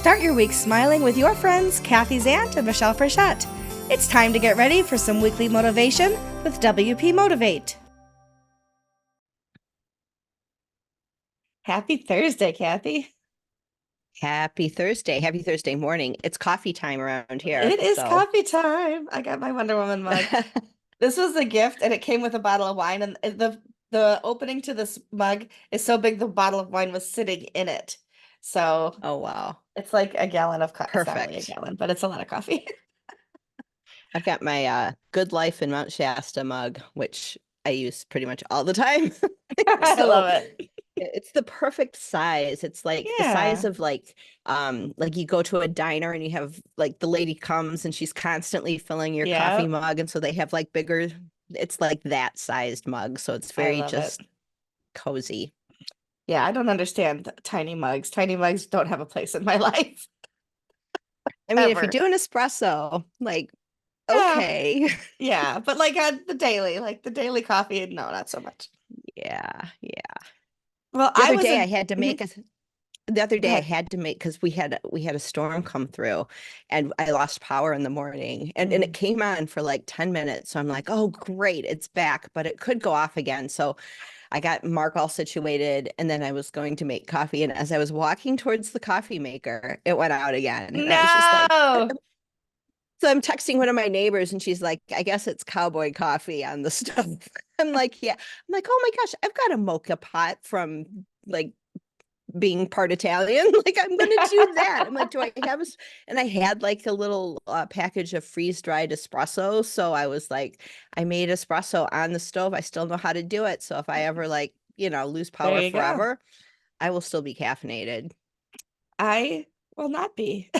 Start your week smiling with your friends, Kathy Zant and Michelle Frechette. It's time to get ready for some weekly motivation with WP Motivate. Happy Thursday, Kathy. Happy Thursday. Happy Thursday morning. It's coffee time around here. It is So coffee time. I got my Wonder Woman mug. This was a gift and it came with a bottle of wine, and the opening to this mug is so big the bottle of wine was sitting in it. So oh wow. it's like a gallon of coffee. It's not really a Perfect. gallon, but it's a lot of coffee. I've got my Good Life in Mount Shasta mug, which I use pretty much all the time. I So love it. it's the perfect size. It's like the size Yeah. of like you go to a diner and you have like the lady comes and she's constantly filling your coffee Yeah. mug, and so they have like bigger, it's like that sized mug. So it's I very love it. just cozy. Yeah, I don't understand tiny mugs. Tiny mugs don't have a place in my life I mean, if you're ever. doing espresso, like Yeah. okay. Yeah, but like like the daily coffee, no, not so much. Yeah, yeah. Well, The I other was day I in had to Mhm. make a the other Go day I ahead. had to make because we had a storm come through and I lost power in the morning, and it Mm. came on for like 10 minutes. So I'm like, oh great, it's back, but it could go off again. So I got Mark all situated and then I was going to make coffee. And as I was walking towards the coffee maker, it went out again. And I was just like, No. so I'm texting one of my neighbors and she's like, I guess it's cowboy coffee on the stove. I'm like, yeah. I'm like, oh my gosh, I've got a mocha pot from like being part Italian. Like, I'm gonna do that. I'm like, do I have a and I had like a little package of freeze-dried espresso. So I was like, I made espresso on the stove. I still know how to do it. So if I ever like, lose There power you go. forever, I will still be caffeinated. I will not be.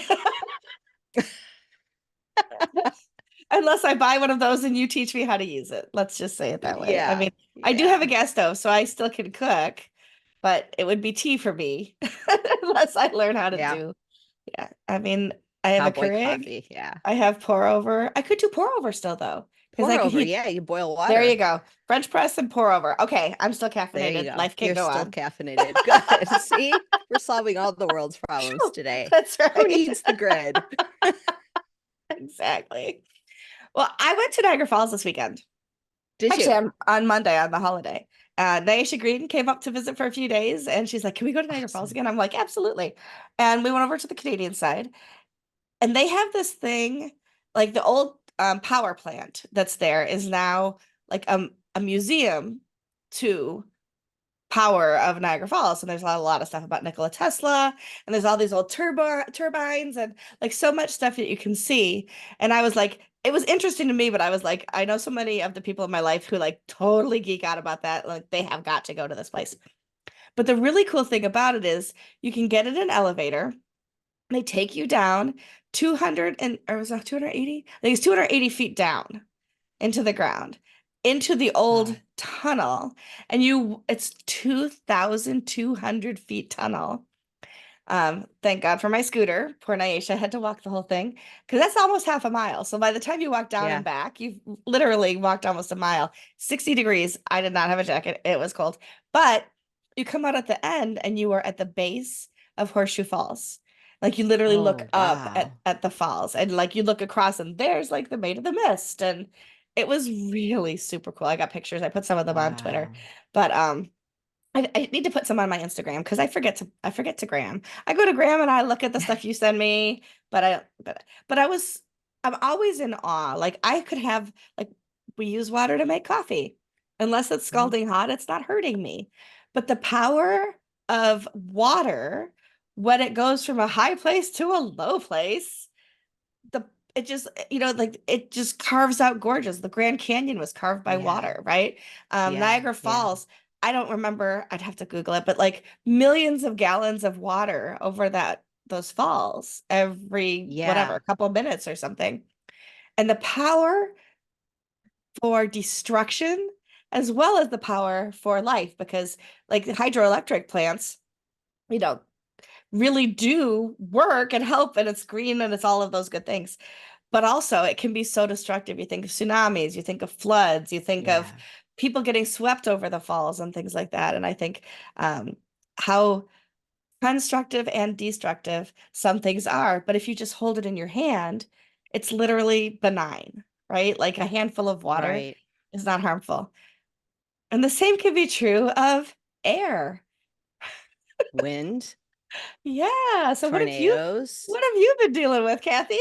Unless I buy one of those and you teach me how to use it. Let's just say it that way. I Yeah, mean, I do have a yeah, gas stove, so I still can cook, but it would be tea for me unless I learn how to yeah. do. Yeah. I mean, I have a Cowboy Keurig. coffee. Yeah. I have pour over. I could do pour over still though, because I Pour could over. heat. Yeah, you boil There you water. go. French press and pour over. Okay, I'm still There you caffeinated. go. Life can You're go still on. caffeinated. Good. See, we're solving all the world's problems Phew, today. that's Who right. needs the grid? Exactly. Well, I went to Niagara Falls this weekend. Did Actually, you? on Monday on the holiday. Nyasha Green came up to visit for a few days and she's like, can we go to Niagara Falls Awesome. again? I'm like, absolutely. And we went over to the Canadian side and they have this thing, like the old power plant that's there is now like a museum to power of Niagara Falls. And there's a lot of stuff about Nikola Tesla, and there's all these old turbines and like so much stuff that you can see. And I was like, it was interesting to me, but I was like, I know so many of the people in my life who like totally geek out about that. Like they have got to go to this place. But the really cool thing about it is you can get in an elevator. They take you down 200 and or was that 280? I think it's 280 feet down into the ground, into the old Wow. tunnel. And it's 2,200 feet tunnel. Thank God for my scooter. Poor Nyasha had to walk the whole thing because that's almost half a mile. So by the time you walk down and Yeah. back, you've literally walked almost a mile. 60 degrees. I did not have a jacket. It was cold. But you come out at the end and you are at the base of Horseshoe Falls. Like you literally look Oh, up wow. at the falls and like you look across and there's like the Maid of the Mist. And it was really super cool. I got pictures. I put some of them on Twitter. Wow. But I need to put some on my Instagram because I forget to gram. I go to gram and I look at the stuff you send me, but I'm always in awe. Like I could have like we use water to make coffee. Unless it's Mhm. scalding hot, it's not hurting me. But the power of water when it goes from a high place to a low place, the it just like it just carves out gorgeous. The Grand Canyon was carved by Yeah. water, right? Yeah. Niagara Yeah. Falls, I don't remember, I'd have to Google it, but like millions of gallons of water over those falls every whatever Yeah. couple minutes or something. And the power for destruction as well as the power for life, because like the hydroelectric plants, you know, really do work and help, and it's green and it's all of those good things. But also it can be so destructive. You think of tsunamis, you think of floods, you think of Yeah. people getting swept over the falls and things like that. And I think how constructive and destructive. Some things are, but if you just hold it in your hand, it's literally benign, right? Like a handful of water Right. is not harmful. And the same can be true of air. Wind, Yeah. So tornadoes. what have you been dealing with, Kathy?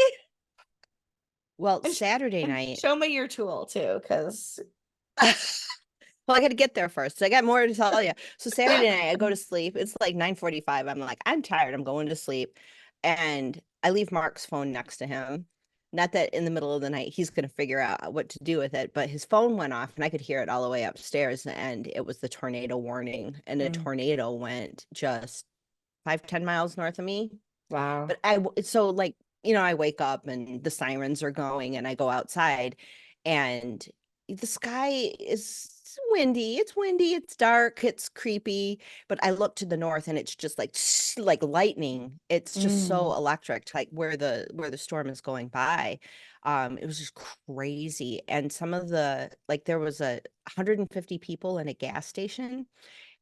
Well, And, sh Saturday and night. show me your tool too, because Well, I got to get there first. I got more to tell you. So Saturday night, I go to sleep. It's like 9:45. I'm like, I'm tired. I'm going to sleep. And I leave Mark's phone next to him. Not that in the middle of the night he's going to figure out what to do with it, but his phone went off and I could hear it all the way upstairs. And it was the tornado warning. And a Mm, tornado went just 5, 10 miles north of me. wow. But so like, I wake up and the sirens are going and I go outside and the sky is windy. It's windy, it's dark, it's creepy, but I look to the north and it's just like lightning. It's just so Mm. electric, like where the storm is going by. It was just crazy. And some of the like there was 150 people in a gas station.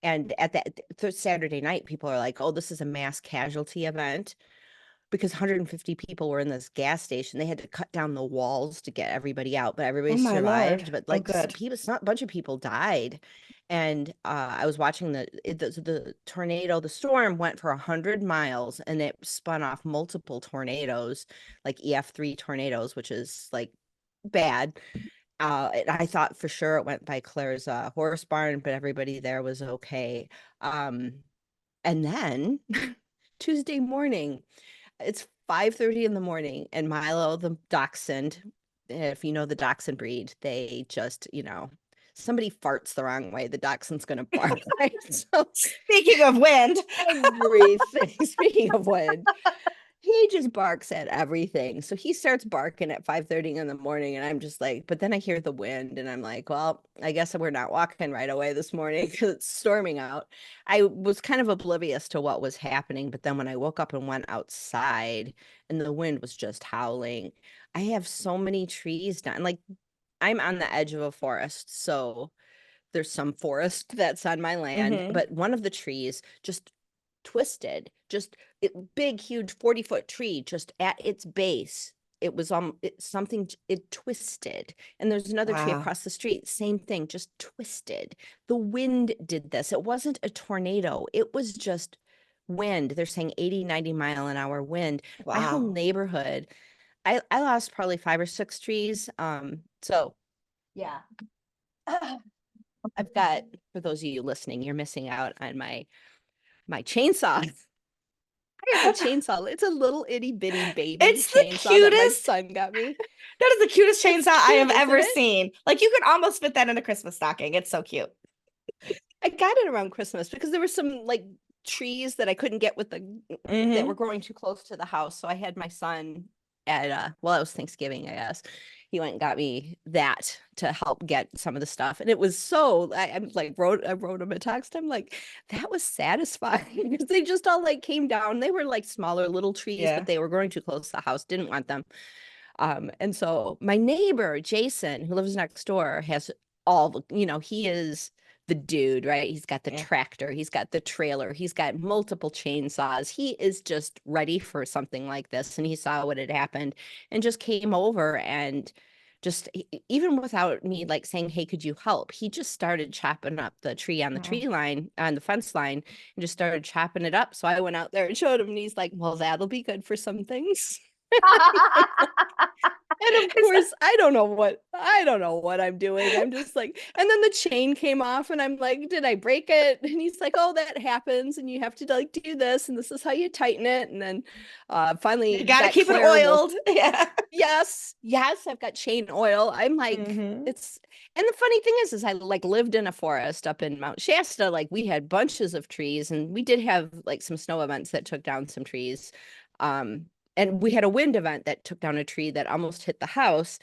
And at that Saturday night, people are like, "Oh, this is a mass casualty event." Because 150 people were in this gas station. They had to cut down the walls to get everybody out, but Oh everybody my Lord. survived. But Oh, like good. people, a bunch of people died. And I was watching the tornado. The storm went for 100 miles, and it spun off multiple tornadoes, like EF3 tornadoes, which is like bad. And I thought for sure it went by Claire's horse barn, but everybody there was okay. Um, and then Tuesday morning. It's 5:30 in the morning, and Milo, the dachshund, if you know the dachshund breed, they just, somebody farts the wrong way, the dachshund's gonna bark, right? So Speaking of wind. everything, speaking of wind, he just barks at everything. So he starts barking at 5:30 in the morning, and I'm just like, but then I hear the wind, and I'm like, well, I guess we're not walking right away this morning because it's storming out. I was kind of oblivious to what was happening, but then when I woke up and went outside, and the wind was just howling, I have so many trees down. Like I'm on the edge of a forest, so there's some forest that's on my land, Hmm. but one of the trees just twisted, big, huge 40-foot tree, just at its base. It was something, it twisted. And there's another tree Wow. across the street, same thing, just twisted. The wind did this. It wasn't a tornado, it was just wind. They're saying 80, 90 mile an hour wind. My whole Wow. neighborhood, I lost probably 5 or 6 trees. So yeah. I've got, for those of you listening, you're missing out on my chainsaw. I have a chainsaw. It's a little itty bitty baby It's the chainsaw that my cutest. son got me. That is the cutest It's chainsaw I have cute, isn't ever it? seen. Like you could almost fit that in a Christmas stocking. It's so cute. I got it around Christmas because there were some like trees that I couldn't get with the that were Hmm. growing too close to the house. So I had my son at well, it was Thanksgiving, I guess. He went and got me that to help get some of the stuff. And it was so I'm like I wrote him a text. I'm like, that was satisfying because they just all like came down. They were like smaller little trees, but Yeah. they were growing too close to the house. Didn't want them. And so my neighbor, Jason, who lives next door, has all the, he is the dude, right? He's got the Yeah. tractor, he's got the trailer, he's got multiple chainsaws. He is just ready for something like this. And he saw what had happened and just came over and just even without me like saying, "Hey, could you help?" He just started chopping up the tree on the Oh. tree line, on the fence line, and just started chopping it up. So I went out there and showed him, and he's like, "Well, that'll be good for some things." And of It's course, I don't know what I'm doing. I'm just like, and then the chain came off and I'm like, did I break it? And he's like, oh, that happens and you have to like do this and this is how you tighten it. And then you finally gotta got keep it Claire, well, oiled. Yeah. yes, yes, I've got chain oil. I'm like, Hmm. it's, and the funny thing is I like lived in a forest up in Mount Shasta. Like we had bunches of trees and we did have like some snow events that took down some trees. Um, and we had a wind event that took down a tree that almost hit the house.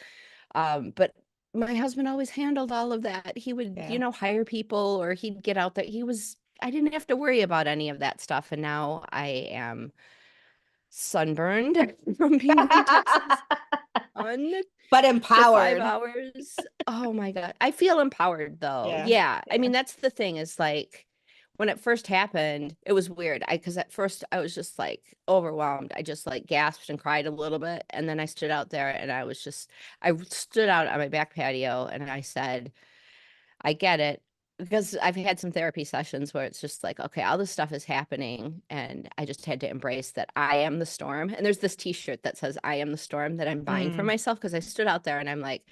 But my husband always handled all of that. He would, Yeah. hire people or he'd get out there. I didn't have to worry about any of that stuff. And now I am sunburned from being in Texas on But for five empowered. hours. Oh my God. I feel empowered though. Yeah. Yeah. I Yeah. mean, that's the thing is like when it first happened, it was weird. Because at first I was just like overwhelmed. I just like gasped and cried a little bit. And then I stood out there and I stood out on my back patio and I said, I get it. Because I've had some therapy sessions where it's just like, okay, all this stuff is happening. And I just had to embrace that I am the storm. And there's this t-shirt that says, I am the storm that I'm buying for Mm, myself. Because I stood out there and I'm like,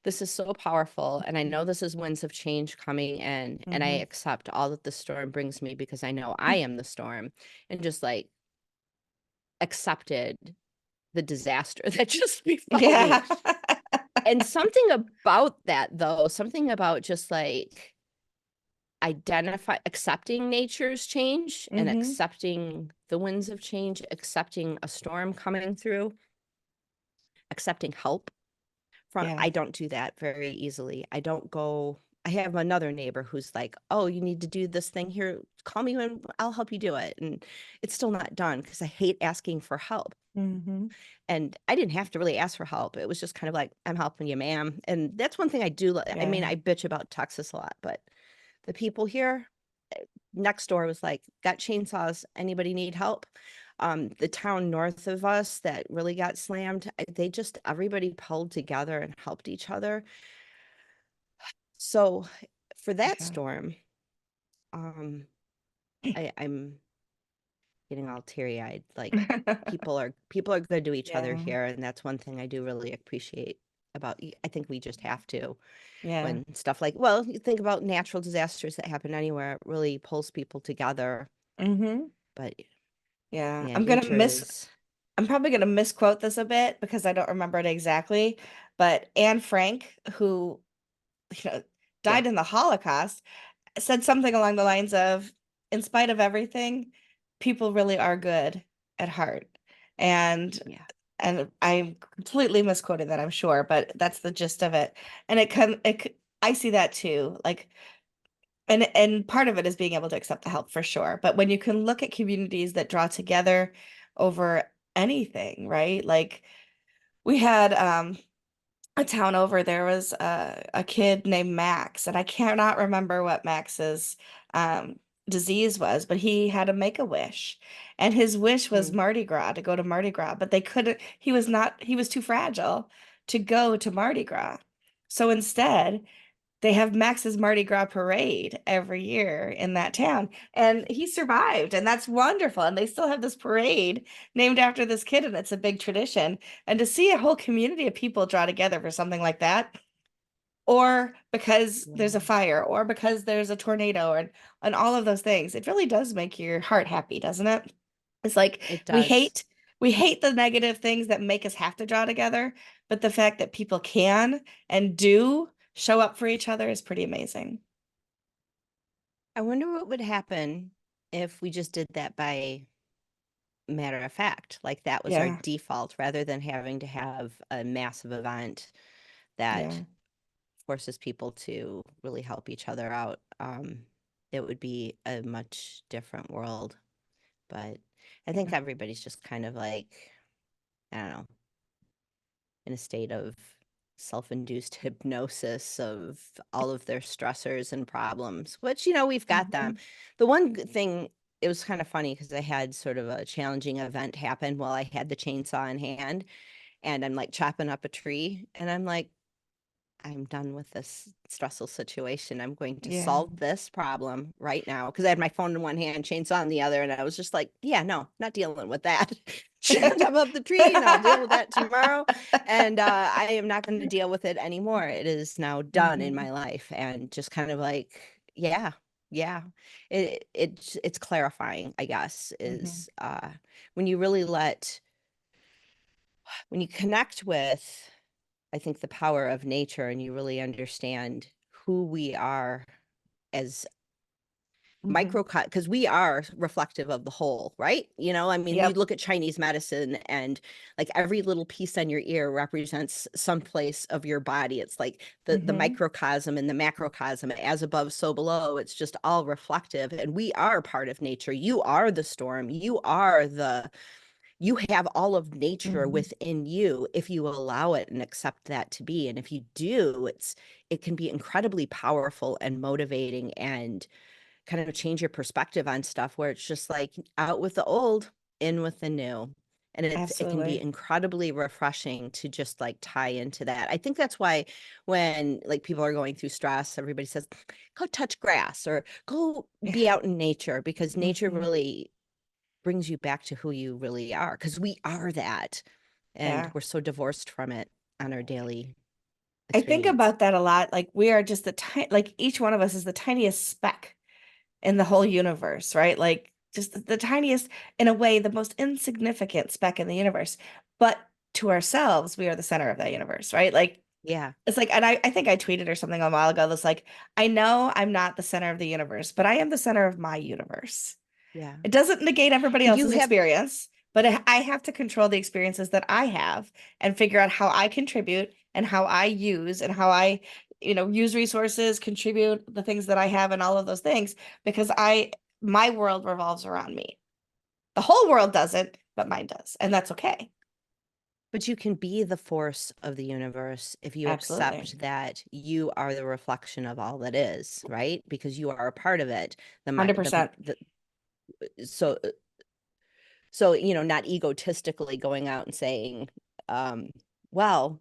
this is so powerful. And I know this is winds of change coming in. And I hmm. accept all that the storm brings me because I know I am the storm. And just like accepted the disaster that just befell me. Yeah. And something about that, though, something about just like accepting nature's change and Hmm. accepting the winds of change, accepting a storm coming through, accepting help from, Yeah. I don't do that very easily. I don't go, I have another neighbor who's like, oh, you need to do this thing here. Call me when I'll help you do it. And it's still not done because I hate asking for help. Hmm. And I didn't have to really ask for help. It was just kind of like, I'm helping you, ma'am. And that's one thing I do. I mean, Yeah. I bitch about Texas a lot, but the people here next door was like, got chainsaws. Anybody need help? The town north of us that really got slammed, they just, everybody pulled together and helped each other. So for that Yeah. storm, um, I'm getting all teary eyed. Like people are good to each other Yeah. here. And that's one thing I do really appreciate about, I think we just have to, Yeah. when stuff like, well, you think about natural disasters that happen anywhere, it really pulls people together. Hmm. But Yeah. yeah, nature is, I'm probably gonna misquote this a bit because I don't remember it exactly, but Anne Frank, who, you know, yeah, died in the Holocaust, said something along the lines of, in spite of everything, people really are good at heart. And yeah, I'm completely misquoting that, I'm sure, but that's the gist of it. And I see that too. Like, and part of it is being able to accept the help for sure. But when you can look at communities that draw together over anything, right? Like we had a town over, there was a kid named Max, and I cannot remember what Max's um, disease was, but he had to make a wish, and his wish was mm, Mardi Gras, to go to Mardi Gras, but they couldn't, he was too fragile to go to Mardi Gras. So instead, they have Max's Mardi Gras parade every year in that town. And he survived, and that's wonderful. And they still have this parade named after this kid, and it's a big tradition. And to see a whole community of people draw together for something like that, or because there's a yeah, fire, or because there's a tornado, and all of those things, it really does make your heart happy, doesn't it? It's like it we does. hate we hate the negative things that make us have to draw together, but the fact that people can and do show up for each other is pretty amazing. I wonder what would happen if we just did that by matter of fact, like that was our Yeah, default rather than having to have a massive event that yeah, forces people to really help each other out. It would be a much different world. But I think yeah. everybody's just kind of like, I don't know, in a state of self-induced hypnosis of all of their stressors and problems, which, we've got them. Mhm. The one good thing, it was kind of funny because I had sort of a challenging event happen while I had the chainsaw in hand and I'm like chopping up a tree and I'm like, I'm done with this stressful situation. I'm going to Yeah. solve this problem right now. Because I had my phone in one hand, chainsaw in the other, and I was just like, yeah, no, not dealing with that. Chop up the tree and I'll deal with that tomorrow. And I am not going to deal with it anymore. It is now done in Mhm. my life. And just kind of like, yeah, yeah. It's clarifying, I guess, Mhm. is when you really when you connect with, I think, the power of nature and you really understand who we are as Mhm. microcosm, because we are reflective of the whole, right? I mean, you Yep. look at Chinese medicine and like every little piece on your ear represents some place of your body. It's like the Mhm. microcosm and the macrocosm, as above, so below. It's just all reflective. And we are part of nature. You are the storm. You have all of nature Mhm. within you if you allow it and accept that to be. And if you do, it can be incredibly powerful and motivating and kind of change your perspective on stuff where it's just like out with the old, in with the new. And it can be Absolutely. incredibly refreshing to just like tie into that. I think that's why when like people are going through stress, everybody says, go touch grass or go be Yeah. out in nature, because nature Hmm. really brings you back to who you really are, because we are that. And Yeah. we're so divorced from it on our daily I think experience. about that a lot. Like we are just the tiny, like each one of us is the tiniest speck in the whole universe, right? Like just the tiniest, in a way, the most insignificant speck in the universe. But to ourselves, we are the center of that universe, right? Like Yeah. it's like, and I think I tweeted or something a while ago that's like, I know I'm not the center of the universe, but I am the center of my universe. Yeah. It doesn't negate everybody You else's have, experience, but I have to control the experiences that I have and figure out how I contribute and how I use and how I, use resources, contribute the things that I have and all of those things because my world revolves around me. The whole world doesn't, but mine does, and that's okay. but you can be the force of the universe if you Absolutely. accept that you are the reflection of all that is, right? Because you are a part of it. The 100%. so so not egotistically going out and saying, um, well,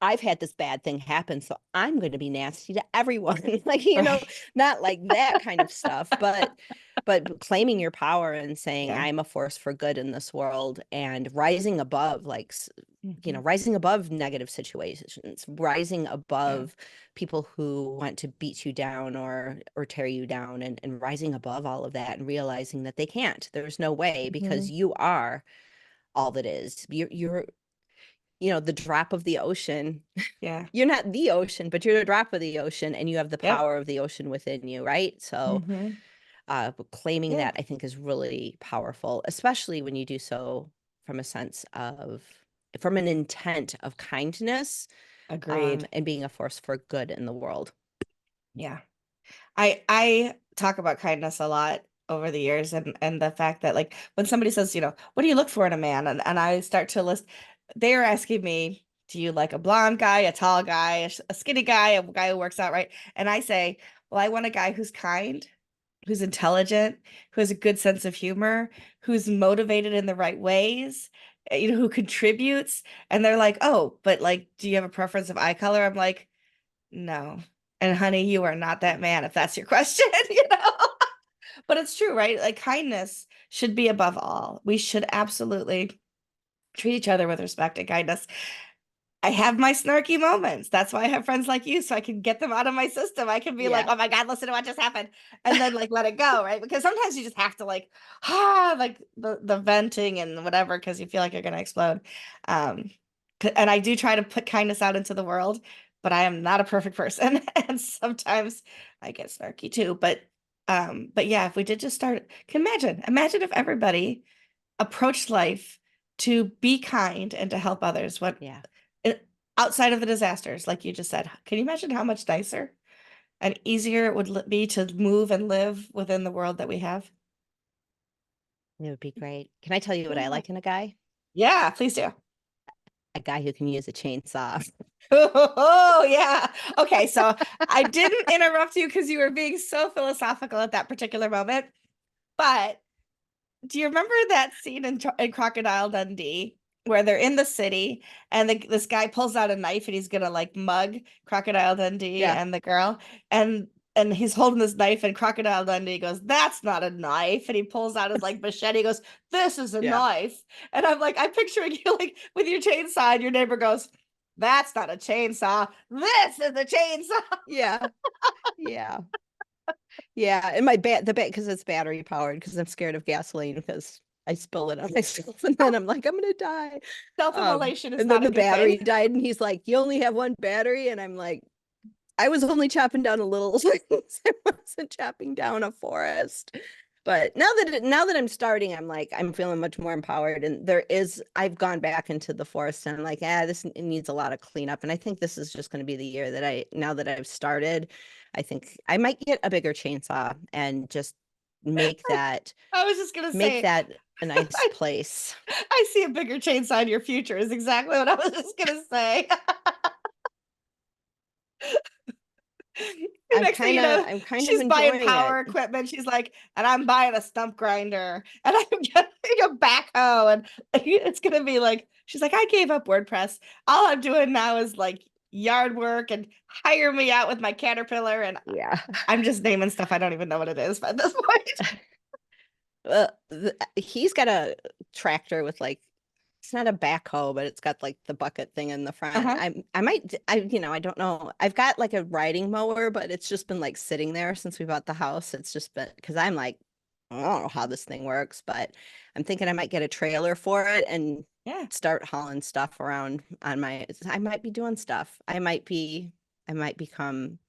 I've had this bad thing happen, so I'm going to be nasty to everyone. Like, Right. not like that kind of stuff, but claiming your power and saying Yeah. I'm a force for good in this world and rising above like Hmm. rising above negative situations, rising Yeah. above people who want to beat you down or tear you down, and rising above all of that and realizing that they can't. There's no way, Hmm. because you are all that is. You're the drop of the ocean. Yeah. You're not the ocean, but you're the drop of the ocean, and you have the Yep. power of the ocean within you, right? So, Hmm. claiming Yeah. that, I think, is really powerful, especially when you do so from a sense of, from an intent of kindness, Agreed. and being a force for good in the world. Yeah. I talk about kindness a lot over the years and the fact that like when somebody says, what do you look for in a man? And I start to list, they are asking me, do you like a blonde guy, a tall guy, a skinny guy, a guy who works out, right? And I say, well, I want a guy who's kind, who's intelligent, who has a good sense of humor, who's motivated in the right ways, who contributes. And they're like, oh, but like, do you have a preference of eye color? I'm like, no. And honey, you are not that man if that's your question, you know? But it's true, right? Like kindness should be above all. We should absolutely treat each other with respect and kindness. I have my snarky moments. That's why I have friends like you, so I can get them out of my system. I can be like, Yeah. oh my God, listen to what just happened. And then like let it go, right? Because sometimes you just have to like, like the venting and whatever, because you feel like you're gonna explode. Um, and I do try to put kindness out into the world, but I am not a perfect person. And sometimes I get snarky too. But yeah, if we did just start, can imagine if everybody approached life to be kind and to help others. Yeah. It- Outside of the disasters, like you just said, can you imagine how much nicer and easier it would be to move and live within the world that we have? It would be great. Can I tell you what I Yeah. like in a guy? Yeah, please do. A guy who can use a chainsaw. Oh, yeah. Okay, so I didn't interrupt you because you were being so philosophical at that particular moment, but do you remember that scene in Crocodile Dundee where they're in the city and this guy pulls out a knife and he's gonna like mug Crocodile Dundee Yeah. and the girl and he's holding this knife and Crocodile Dundee goes, "That's not a knife," and he pulls out his like machete. He goes, "This is a Yeah. knife," and I'm like, I'm picturing you like with your chainsaw, and your neighbor goes, "That's not a chainsaw. This is a chainsaw." Yeah. Yeah. Yeah, and my the bat, because it's battery powered, because I'm scared of gasoline because I spill it on myself and then I'm like, I'm gonna die. Self-immolation is And then not a the good thing. battery died, and he's like, you only have one battery, and I'm like, I was only chopping down a little things. I wasn't chopping down a forest. But now that I'm starting, I'm like, I'm feeling much more empowered. And I've gone back into the forest and I'm like, this needs a lot of cleanup. And I think this is just going to be the year that now that I've started, I think I might get a bigger chainsaw and just make that I was just gonna make say, that a nice I, place. I see a bigger chainsaw in your future is exactly what I was just gonna say. Next thing you know, I'm kind of she's buying enjoying it. power equipment. She's like, and I'm buying a stump grinder and I'm getting a backhoe. And it's gonna be like, she's like, I gave up WordPress. All I'm doing now is like yard work and hire me out with my Caterpillar. And Yeah. I'm just naming stuff I don't even know what it is at this point. He's got a tractor with like it's not a backhoe, but it's got like the bucket thing in the front. Uh-huh. I might I don't know. I've got like a riding mower, but it's just been like sitting there since we bought the house. It's just been because I'm like I don't know how this thing works, but I'm thinking I might get a trailer for it and Yeah. start hauling stuff around on my I might be doing stuff. I might become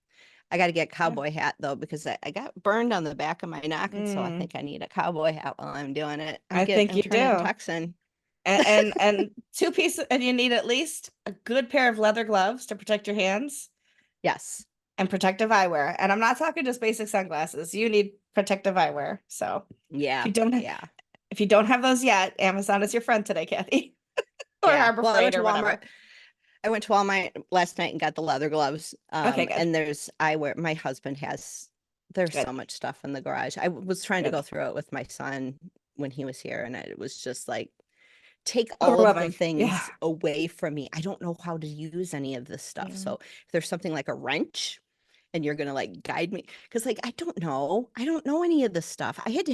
I got to get a Yeah. cowboy hat though because I got burned on the back of my neck, and so I Mm, think I need a cowboy hat while I'm doing it. I think I'm you turning do. Texan. And two pieces, and you need at least a good pair of leather gloves to protect your hands Yes. and protective eyewear. And I'm not talking just basic sunglasses. You need protective eyewear. So if Yeah. you don't Yeah. if you don't have those yet, Amazon is your friend today, Kathy, or Yeah. Harbor Well, Freight or whatever. I went to Walmart last night and got the leather gloves. Okay, good, And there's eyewear. My husband has there's good, so much stuff in the garage. I was trying to good. go through it with my son when he was here, and it was just like take all of the Overwhelming. Yeah. things away from me. I don't know how to use any of this stuff. Yeah. So if there's something like a wrench and you're gonna like guide me, because like I don't know any of this stuff. I had to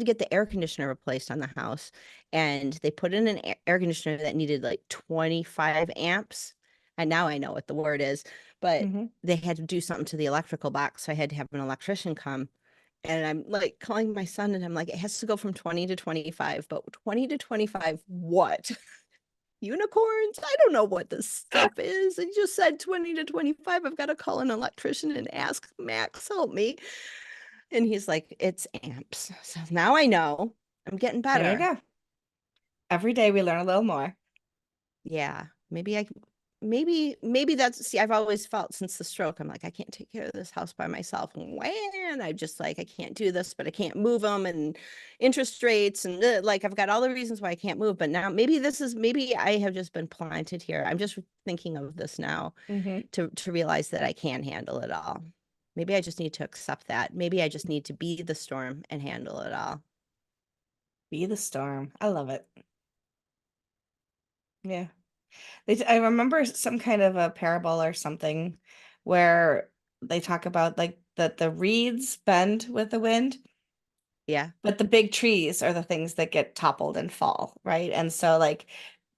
get the air conditioner replaced on the house, and they put in an air conditioner that needed like 25 amps. And now I know what the word is, but Hmm. they had to do something to the electrical box. So I had to have an electrician come, and I'm like calling my son and I'm like, it has to go from 20 to 25, but 20 to 25, what? Unicorns? I don't know what this stuff is. It just said 20 to 25. I've got to call an electrician and ask Max, help me. And he's like, it's amps. So now I know. I'm getting There you better. go. Every day we learn a little more. Yeah. Maybe that's see, I've always felt since the stroke, I'm like, I can't take care of this house by myself. And when I just like I can't do this, but I can't move them and interest rates and like I've got all the reasons why I can't move. But now maybe I have just been planted here. I'm just thinking of this now Hmm. to realize that I can handle it all. Maybe I just need to accept that. Maybe I just need to be the storm and handle it all. Be the storm. I love it. Yeah. I remember some kind of a parable or something where they talk about like that the reeds bend with the wind, Yeah. but the big trees are the things that get toppled and fall, right? And so like,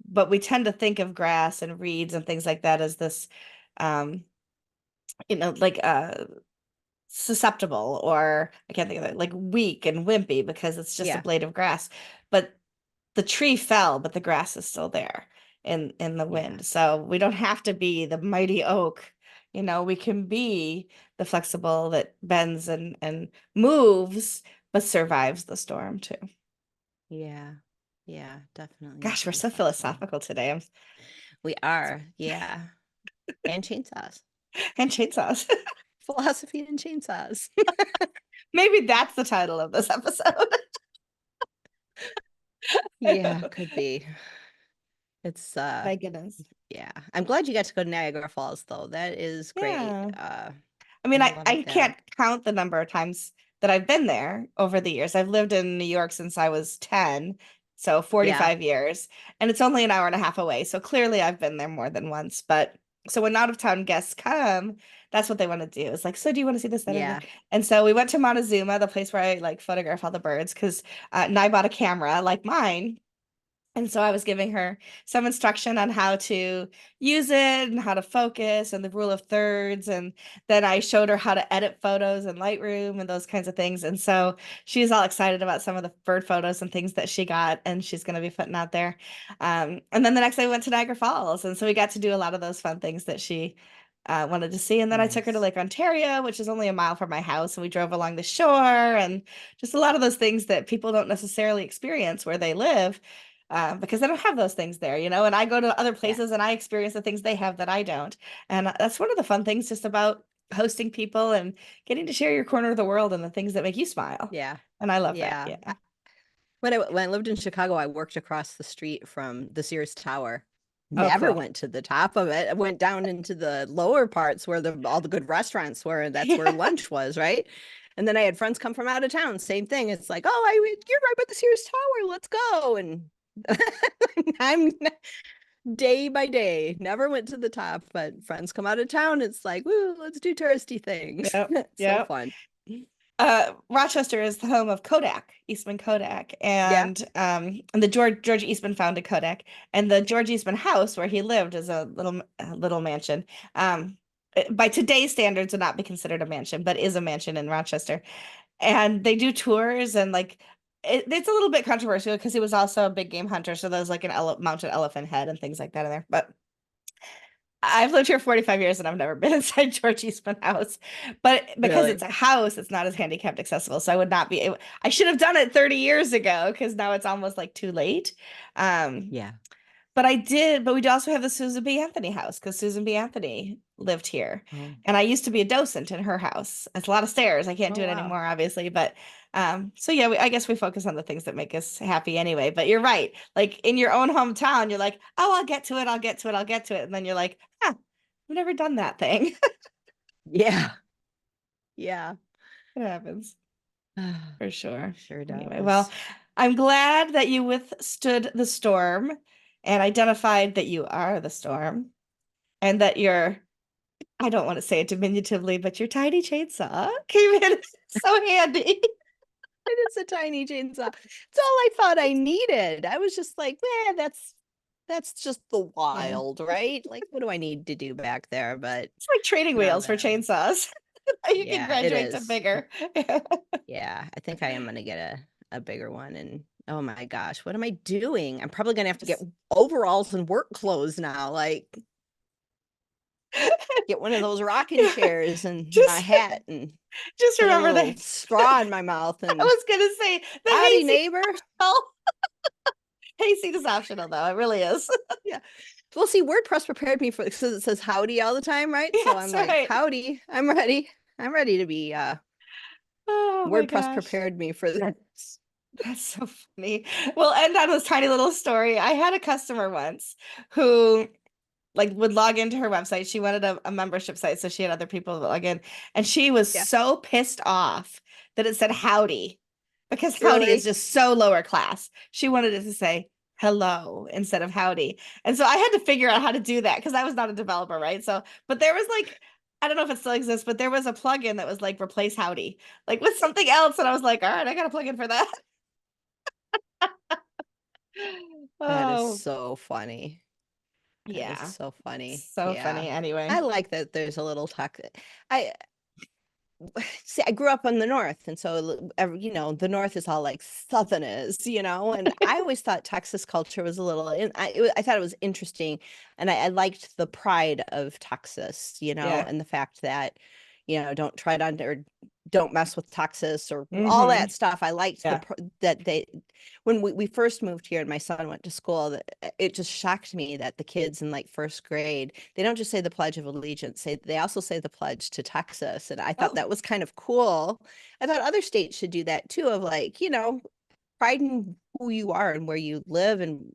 but we tend to think of grass and reeds and things like that as this, um, like susceptible, or I can't think of it, like weak and wimpy because it's just a Yeah. blade of grass. But the tree fell, but the grass is still there in the Yeah. wind. So we don't have to be the mighty oak. We can be the flexible that bends and moves, but survives the storm too. Yeah. Yeah. Definitely need Gosh, to we're be so flexible. philosophical today. We are, yeah. And chainsaws. And chainsaws. Philosophy and chainsaws. Maybe that's the title of this episode. Yeah, could be. It's My goodness. yeah. I'm glad you got to go to Niagara Falls though. That is great. Yeah. I I mean, I, love it I there. can't count the number of times that I've been there over the years. I've lived in New York since I was 10, so Yeah. 45 years, and it's only an hour and a half away. So clearly I've been there more than once. But so when out of town guests come, that's what they want to do. It's like, so do you want to see this, that, or that? Yeah. And so we went to Montezuma, the place where I like photograph all the birds, because and I bought a camera like mine, and so I was giving her some instruction on how to use it and how to focus and the rule of thirds. And then I showed her how to edit photos in Lightroom and those kinds of things. And so she's all excited about some of the bird photos and things that she got and she's going to be putting out there. And then the next day we went to Niagara Falls. And so we got to do a lot of those fun things that she wanted to see. And then I took her to Nice. Lake Ontario, which is only a mile from my house. And we drove along the shore and just a lot of those things that people don't necessarily experience where they live, because they don't have those things there, and I go to other Yeah. places and I experience the things they have that I don't. And that's one of the fun things just about hosting people and getting to share your corner of the world and the things that make you smile. Yeah. And I love that. Yeah. Yeah. When I lived in Chicago, I worked across the street from the Sears Tower. Oh, Never cool. went to the top of it. I went down into the lower parts where all the good restaurants were, and that's where Yeah. lunch was, right? And then I had friends come from out of town. Same thing. It's like, oh, you're right by the Sears Tower. Let's go. And I'm day by day, never went to the top, but friends come out of town. It's like, woo, let's do touristy things. Yep. So Yep. fun. Rochester is the home of Kodak, Eastman Kodak, Yeah. and the George Eastman founded Kodak, and the George Eastman house where he lived is a little mansion. By today's standards, would not be considered a mansion, but is a mansion in Rochester. And they do tours and like it's a little bit controversial because he was also a big game hunter, so there's like an mounted elephant head and things like that in there. But I've lived here 45 years and I've never been inside George Eastman House. But because it's Really? a house, it's not as handicapped accessible. So I would not be able, I should have done it 30 years ago because now it's almost like too late. Um, Yeah. but I did, but we also have the Susan B. Anthony house because Susan B. Anthony lived here. Oh, And I used to be a docent in her house. It's a lot of stairs. I can't oh do it wow. anymore, obviously. But so yeah, I guess we focus on the things that make us happy anyway. But you're right. Like in your own hometown, you're like, oh, I'll get to it, I'll get to it, I'll get to it. And then you're like, huh, I've never done that thing. Yeah. Yeah. It happens for sure. Sure Anyway, well, does. I'm glad that you withstood the storm and identified that you are the storm and that you're, I don't want to say it diminutively, but your tiny chainsaw came in so handy. It is a tiny chainsaw. It's all I thought I needed. I was just like, man, that's just the Yeah. wild, right? Like, what do I need to do back there? But It's like training none of wheels for that. chainsaws. You can Yeah, it graduate to is. bigger. Yeah, I think I am gonna get a bigger one. And oh my gosh, what am I doing? I'm probably gonna have to get Just, overalls and work clothes now. Like, get one of those rocking yeah, chairs and my just hat and just put a remember little that. straw in my mouth I and was gonna say the howdy, hayseed neighbor. is optional. Hayseed is optional though. It really is. Yeah. Well, see, WordPress prepared me for because it says howdy all the time, right? So I'm Yes, like, right. howdy, I'm ready. I'm ready to be Oh my WordPress gosh. prepared me for this. That's so funny. We'll end on this tiny little story. I had a customer once who like would log into her website. She wanted a membership site, so she had other people log in, and she was Yeah. so pissed off that it said howdy because howdy is Really? just so lower class. She wanted it to say hello instead of howdy. And so I had to figure out how to do that because I was not a developer, right? So, but there was like, I don't know if it still exists, but there was a plugin that was like replace howdy, like with something else. And I was like, all right, I got a plugin for that. That is Oh, so funny. That is yeah. so funny. So Yeah. funny. Anyway. I like that there's a little talk. I see, I grew up in the north, and so the north is all like southerners, and I always thought Texas culture was a little, I thought it was interesting, and I liked the pride of Texas, Yeah. and the fact that, don't tread on or don't mess with Texas or all Hmm. that stuff. I liked Yeah. that they, when we first moved here and my son went to school, that it just shocked me that the kids in like first grade, they don't just say the Pledge of Allegiance, they also say the pledge to Texas. And I thought Oh. that was kind of cool. I thought other states should do that too, of like, pride in who you are and where you live. And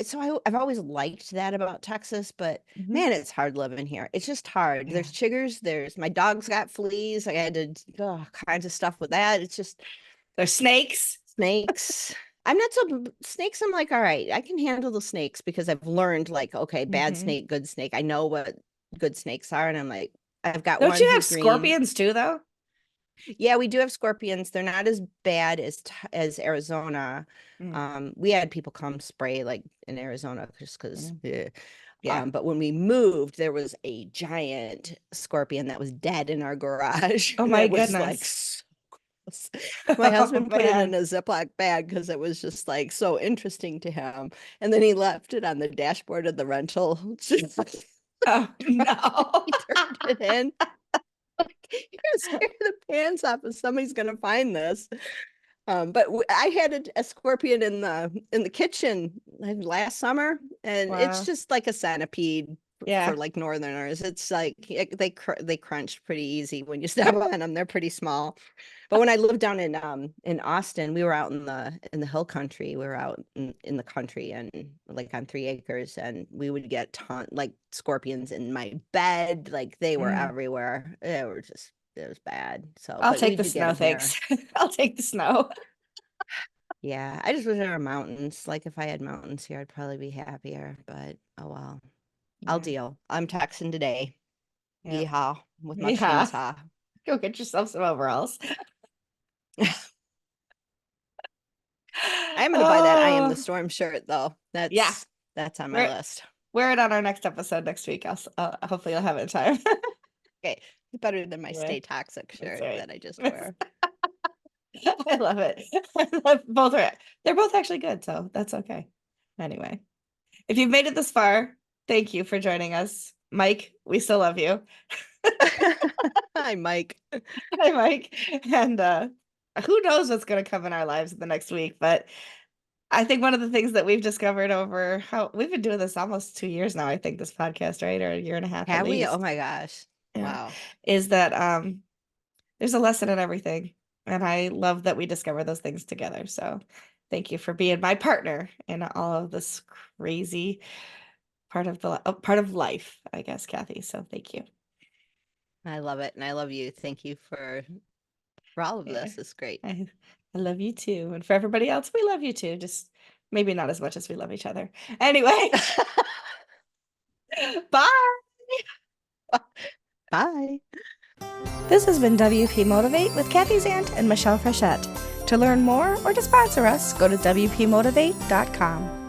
so I've always liked that about Texas, but Hmm. man, it's hard living here. It's just hard. Yeah. There's chiggers, there's my dog's got fleas. I had to do all kinds of stuff with that. It's just There's snakes. snakes. I'm not so snakes. I'm like, all right, I can handle the snakes because I've learned like, okay, bad Hmm. snake, good snake. I know what good snakes are. And I'm like, I've got Don't one you have who's green. scorpions too, though? Yeah, we do have scorpions. They're not as bad as Arizona. Mm. We had people come spray like in Arizona just because. Mm. Yeah. But when we moved, there was a giant scorpion that was dead in our garage, Oh and my it was like goodness. my Oh husband put it in man. a Ziploc bag because it was just like so interesting to him. And then he left it on the dashboard of the rental. Just like, Oh no. he turned it in. Like, you're gonna scare the pants off if somebody's gonna find this. But I had a scorpion in the kitchen last summer, and it's Wow. just like a centipede. Yeah. for like northerners. It's like they crunch pretty easy when you step on them. They're pretty small. But when I lived down in Austin, we were out in the hill country. We were out in the country and like on 3 acres, and we would get like scorpions in my bed. Like they were Mm. everywhere. It was bad. So, I'll but we take the do get snow, them here. thanks. I'll take the snow. Yeah, I just wish there were mountains. Like if I had mountains here, I'd probably be happier. But oh well, I'll Yeah. deal. I'm texting today. Yep. Yeehaw with my Yeah. chainsaw. Go get yourself some overalls. I am gonna buy that I am the Oh, storm shirt though. yeah. That's on my Wear list. wear it on our next episode next week. Hopefully you'll have it in time. Okay, better than my Yeah, Stay Toxic that's shirt right. that I just wear. I love it. They're both actually good, so that's okay. Anyway, if you've made it this far, thank you for joining us. Mike, we still love you. Hi, Mike. Hi, Mike. And who knows what's going to come in our lives in the next week, but I think one of the things that we've discovered over how we've been doing this almost 2 years now, I think this podcast, right? Or a year and a half at Have we? Oh least. my gosh. Yeah. Wow. Is that there's a lesson in everything. And I love that we discover those things together. So thank you for being my partner in all of this crazy part of life, I guess, Kathy. So thank you. I love it. And I love you. Thank you for all of Yeah. this. It's great. I, I love you too. And for everybody else, we love you too. Just maybe not as much as we love each other. Anyway, bye. Bye. This has been WP Motivate with Kathy Zant and Michelle Frechette. To learn more or to sponsor us, go to WPMotivate.com.